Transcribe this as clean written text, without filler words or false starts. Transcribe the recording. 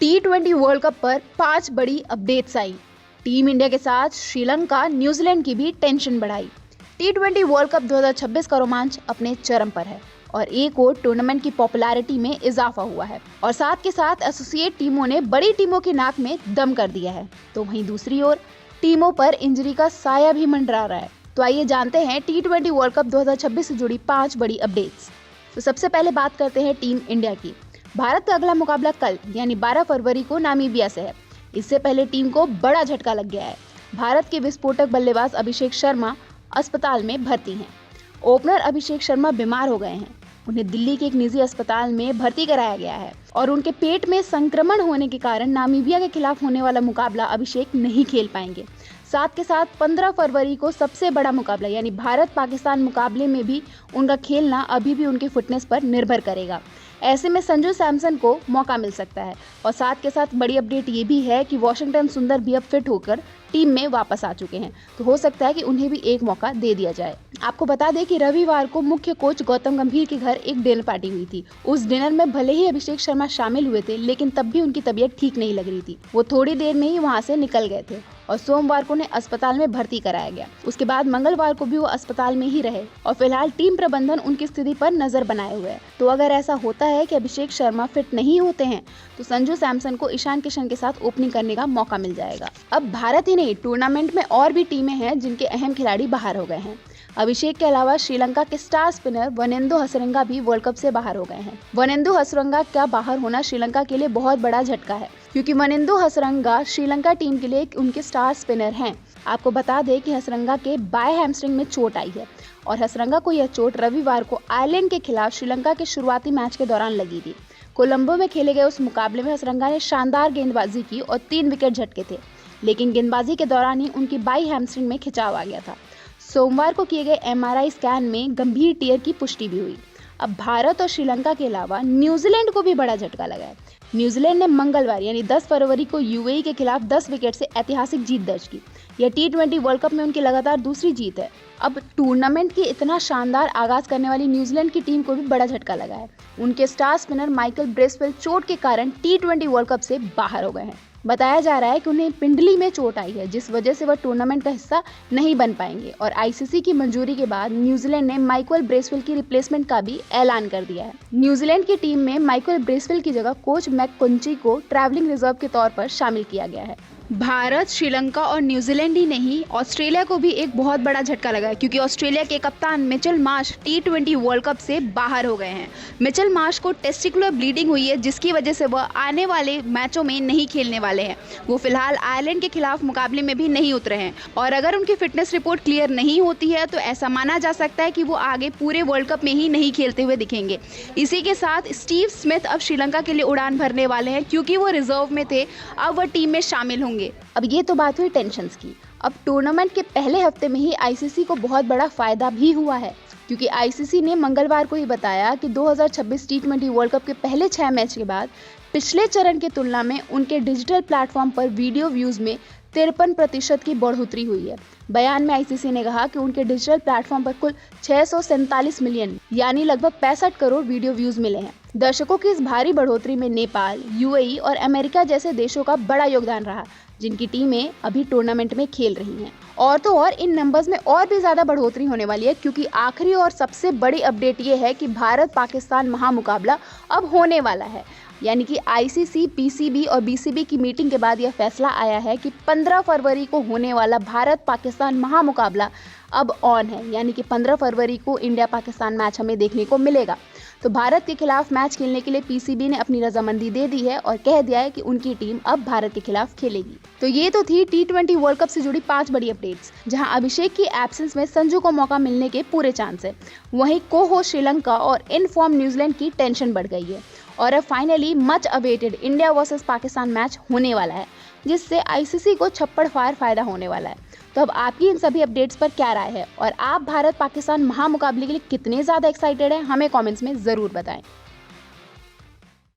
T20 world cup पर 5 बड़ी updates आई। Team India के साथ श्रीलंका, न्यूजीलैंड की भी टेंशन बढ़ाई। T20 वर्ल्ड कप 2026 का रोमांच अपने चरम पर है और एक और टूर्नामेंट की पॉपुलैरिटी में इजाफा हुआ है और साथ के साथ एसोसिएट टीमों ने बड़ी टीमों की नाक में दम कर दिया है, तो वहीं दूसरी ओर टीमों पर इंजरी का साया भी मंडरा रहा है। तो आइए जानते हैं T20 वर्ल्ड कप 2026 से जुड़ी 5 बड़ी अपडेट्स। तो सबसे पहले बात करते हैं टीम इंडिया की। भारत का अगला मुकाबला कल यानी 12 फरवरी को नामीबिया से है। इससे पहले टीम को बड़ा झटका लग गया है। भारत के विस्फोटक बल्लेबाज अभिषेक शर्मा अस्पताल में भर्ती हैं। ओपनर अभिषेक शर्मा बीमार हो गए हैं। उन्हें दिल्ली के एक निजी अस्पताल में भर्ती कराया गया है और उनके पेट में संक्रमण होने के कारण नामीबिया के खिलाफ होने वाला मुकाबला अभिषेक नहीं खेल पाएंगे। साथ के साथ 15 फरवरी को सबसे बड़ा मुकाबला यानी भारत पाकिस्तान मुकाबले में भी उनका खेलना अभी भी उनकी फिटनेस पर निर्भर करेगा। ऐसे में संजू सैमसन को मौका मिल सकता है और साथ के साथ बड़ी अपडेट ये भी है कि वाशिंगटन सुंदर भी अब फिट होकर टीम में वापस आ चुके हैं, तो हो सकता है कि उन्हें भी एक मौका दे दिया जाए। आपको बता दें कि रविवार को मुख्य कोच गौतम गंभीर के घर एक डिनर पार्टी हुई थी। उस डिनर में भले ही अभिषेक शर्मा शामिल हुए थे, लेकिन तब भी उनकी तबीयत ठीक नहीं लग रही थी। वो थोड़ी देर में ही वहां से निकल गए थे और सोमवार को उन्हें अस्पताल में भर्ती कराया गया। उसके बाद मंगलवार को भी वो अस्पताल में ही रहे और फिलहाल टीम प्रबंधन उनकी स्थिति पर नजर बनाए हुए है। तो अगर ऐसा होता है कि अभिषेक शर्मा फिट नहीं होते हैं तो संजू सैमसन को ईशान किशन के साथ ओपनिंग करने का मौका मिल जाएगा। अब भारत ही नहीं, टूर्नामेंट में और भी टीमें हैं जिनके अहम खिलाड़ी बाहर हो गए हैं। अभिषेक के अलावा श्रीलंका के स्टार स्पिनर वनेंदु हसरंगा भी वर्ल्ड कप से बाहर हो गए हैं। वनेंदु हसरंगा का बाहर होना श्रीलंका के लिए बहुत बड़ा झटका है, क्योंकि वनेंदु हसरंगा श्रीलंका टीम के लिए उनके स्टार स्पिनर हैं। आपको बता दें कि हसरंगा के बाएं हैमस्ट्रिंग में चोट आई है और हसरंगा को यह चोट रविवार को आयरलैंड के खिलाफ श्रीलंका के शुरुआती मैच के दौरान लगी थी। कोलंबो में खेले गए उस मुकाबले में हसरंगा ने शानदार गेंदबाजी की और 3 विकेट झटके थे, लेकिन गेंदबाजी के दौरान ही उनकी बाई हैमस्ट्रिंग में खिंचाव आ गया था। सोमवार को किए गए MRI स्कैन में गंभीर टीयर की पुष्टि भी हुई। अब भारत और श्रीलंका के अलावा न्यूजीलैंड को भी बड़ा झटका लगा है। न्यूजीलैंड ने मंगलवार यानी 10 फरवरी को UAE के खिलाफ 10 विकेट से ऐतिहासिक जीत दर्ज की। यह T20 वर्ल्ड कप में उनकी लगातार दूसरी जीत है। अब टूर्नामेंट की इतना शानदार आगाज करने वाली न्यूजीलैंड की टीम को भी बड़ा झटका लगा है। उनके स्टार स्पिनर माइकल ब्रेसवेल चोट के कारण T20 वर्ल्ड कप से बाहर हो गए हैं। बताया जा रहा है कि उन्हें पिंडली में चोट आई है, जिस वजह से वह टूर्नामेंट का हिस्सा नहीं बन पाएंगे और ICC की मंजूरी के बाद न्यूजीलैंड ने माइकल ब्रेसवेल की रिप्लेसमेंट का भी ऐलान कर दिया है। न्यूजीलैंड की टीम में माइकल ब्रेसवेल की जगह कोच मैककुंची को ट्रैवलिंग रिजर्व के तौर पर शामिल किया गया है। भारत, श्रीलंका और न्यूजीलैंड ही नहीं, ऑस्ट्रेलिया को भी एक बहुत बड़ा झटका लगा है, क्योंकि ऑस्ट्रेलिया के कप्तान Mitchell Marsh T20 world cup से बाहर हो गए हैं। मिचेल मार्श को टेस्टिकुलर ब्लीडिंग हुई है, जिसकी वजह से वह आने वाले मैचों में नहीं खेलने वाले हैं। वो फिलहाल आयरलैंड के खिलाफ मुकाबले में भी नहीं उतरे हैं और अगर उनकी फिटनेस रिपोर्ट क्लियर नहीं होती है तो ऐसा माना जा सकता है कि वो आगे पूरे वर्ल्ड कप में ही नहीं खेलते हुए दिखेंगे। इसी के साथ स्टीव स्मिथ अब श्रीलंका के लिए उड़ान भरने वाले हैं, क्योंकि वो रिजर्व में थे, अब वह टीम में शामिल होंगे। अब ये तो बात हुई टेंशन की। अब टूर्नामेंट के पहले हफ्ते में ही ICC को बहुत बड़ा फायदा भी हुआ है, क्योंकि ICC ने मंगलवार को ही बताया कि 2026 T20 वर्ल्ड कप के पहले 6 मैच के बाद पिछले चरण की तुलना में उनके डिजिटल प्लेटफॉर्म पर वीडियो व्यूज में 53% की बढ़ोतरी हुई है। बयान में ICC ने कहा कि उनके डिजिटल प्लेटफॉर्म पर कुल 647 मिलियन यानी लगभग 65 करोड़ वीडियो व्यूज मिले हैं। दर्शकों की इस भारी बढ़ोतरी में नेपाल, UAE और अमेरिका जैसे देशों का बड़ा योगदान रहा, जिनकी टीमें अभी टूर्नामेंट में खेल रही हैं। और तो और इन नंबर्स में और भी ज़्यादा बढ़ोतरी होने वाली है, क्योंकि आखिरी और सबसे बड़ी अपडेट ये है कि भारत पाकिस्तान महामुकाबला अब होने वाला है। यानी कि ICC, PCB और BCB की मीटिंग के बाद यह फैसला आया है कि 15 फरवरी को होने वाला भारत पाकिस्तान महामुकाबला अब ऑन है। यानी कि 15 फरवरी को इंडिया पाकिस्तान मैच हमें देखने को मिलेगा। तो भारत के खिलाफ मैच खेलने के लिए PCB ने अपनी रजामंदी दे दी है और कह दिया है कि उनकी टीम अब भारत के खिलाफ खेलेगी। तो ये तो थी T20 वर्ल्ड कप से जुड़ी 5 बड़ी अपडेट्स, जहां अभिषेक की एब्सेंस में संजू को मौका मिलने के पूरे चांस है। वहीं को-होस्ट श्रीलंका और इन फॉर्म न्यूजीलैंड की टेंशन बढ़ गई है और अब finally much awaited India versus Pakistan match होने वाला है, जिससे ICC को छप्पड़ फाड़ फायदा होने वाला है। तो अब आपकी इन सभी अपडेट्स पर क्या राय है और आप भारत पाकिस्तान महामुकाबले के लिए कितने ज़्यादा एक्साइटेड हैं, हमें कमेंट्स में ज़रूर बताएं।